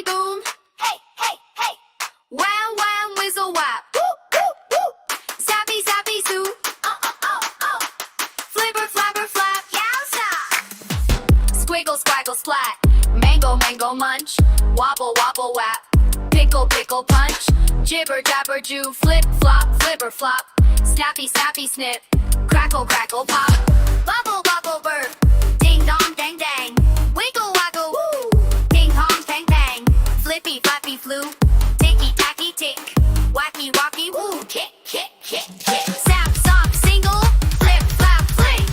boppity boom. Hey, hey, hey. Wham, wham, whizzle whap. Woo, woo, woo. Zappy, zappy, zoo. Oh, oh, oh, oh. Flipper, flapper, flap. Yowza. Squiggle, squaggle, splat. Mango, mango, munch. Wobble, wobble, whap. Pickle, pickle, punch. Jibber, jabber, jew. Flip, flop, flipper, flop. Snappy, snappy, snip. Crackle, crackle, pop. Bubble, bubble, burp. Ding dong, dang dang. Wiggle, waggle, woo. Ding dong, bang bang. Flippy, flappy, flu. Ticky, tacky, tick. Wacky, wacky, woo. Kick, kick, kick, kick. Sap, sop, single. Flip, flap, fling.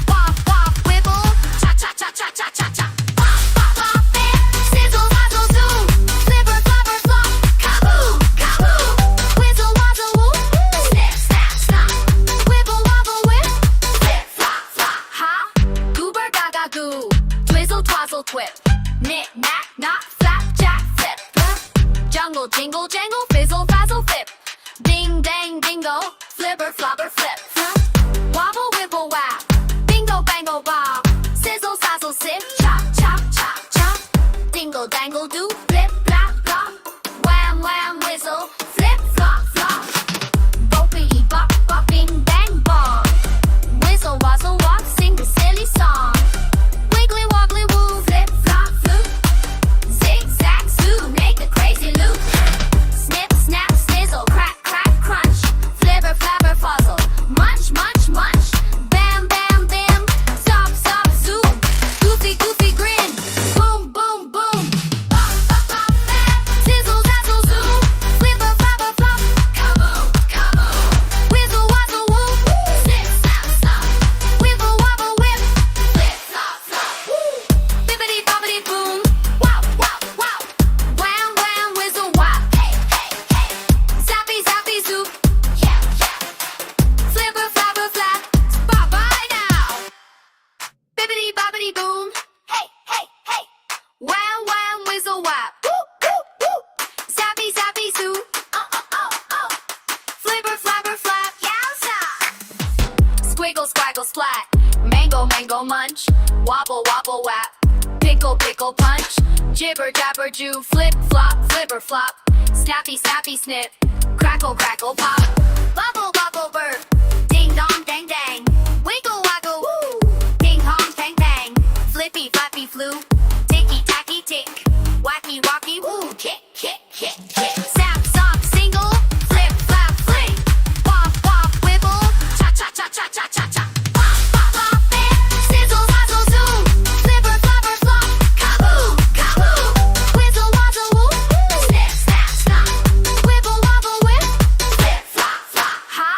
Wop, wop, wibble. Cha, cha, cha, cha, cha, cha, cha. Bop, bop, bop, bip. Sizzle, wazzle, zoom. Flipper, flapper, flop. Kaboom, kaboom. Whizzle, wazzle, woo. Snip, snap, snap. Wibble, wobble, whip. Flip, flop, flop. Ha? Goober, gaga, goo. Twizzle, twazzle, twip. Knick, knack, knock, flap, jack, flip. Jungle, jingle, jangle, fizzle, fazzle, flip. Ding, dang, dingo. Flipper, flopper, flip. Wobble, wibble, wap. Bingo, bango, bob. Sizzle, sazzle, sip. Chop, chop, chop, chop. Dingle, dangle, do. Flip, flap, flop. Wham, wham, whizzle. Flip, flop, flop. Boppity, bop, bopping, bang, bong. Whizzle, wazzle, walk, sing the silly song. Wiggly, woggly, woo. Flip, flop, flute. Zig, zag, zoo. Make the crazy loop. Snip, snap, snizzle. Crack, crack, crunch. Flipper, flapper, fuzzle. Munch, munch, munch. Bam, bam, bam. Stop, stop, zoom. Goofy, goofy, grin. Boom, boom, boom. Bop, bop, bop, bap. Sizzle, dazzle, zoom. Flipper, flapper, flop. Kaboom, kaboom. Whizzle, wazzle, woo. Snip, snap, snap. Wibble, wobble, whip. Flip, flop, flop. Woo. Bippity, boppity, boom. Wow, wow, wow. Wham, wham, whizzle, whap. Hey, hey, hey. Zappy, zappy, zoop. Yeah, yeah. Flipper, flapper, flap. Bye-bye now. Bippity, boppity, boom. Hey, hey, hey. Wham, wham, whizzle, whap. Woo, woo, woo. Zappy, zappy, zoo. Oh, oh, oh, oh. Flipper, flapper, flap. Yowza. Squiggle, squaggle, splat. Mango, mango, munch. Wobble, wobble, whap. Pickle, pickle, punch. Jibber, jabber, jew. Flip, flop, flipper, flop. Snappy, snappy, snip. Crackle, crackle, pop. Bubble, bubble, burp. Ding dong, dang dang. Wiggle, waggle, woo. Ding dong, bang bang. Flippy, flappy, flu. Ticky, tacky, tick. Wacky, wacky, woo. Kick, kick, kick, kick. Sap, sop, single. Flip, flap, fling. Wop, wop, wibble. Cha, cha, cha, cha, cha, cha, cha. Bop, bop, bop, bip. Sizzle, wazzle, zoom. Flipper, flapper, flop. Kaboom, kaboom. Whizzle, wazzle, woo. Snip, snap, snap. Wibble, wobble, whip. Flip, flop, flop. Ha?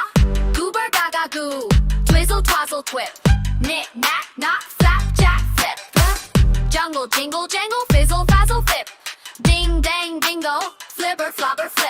Goober, gaga, goo. Twizzle, twazzle, twip. Knick, knack, knock, flap, jack, flip. Jungle, jingle, jangle, fizzle, fazzle, flip. Ding, dang, dingo. Flipper, flopper, flip.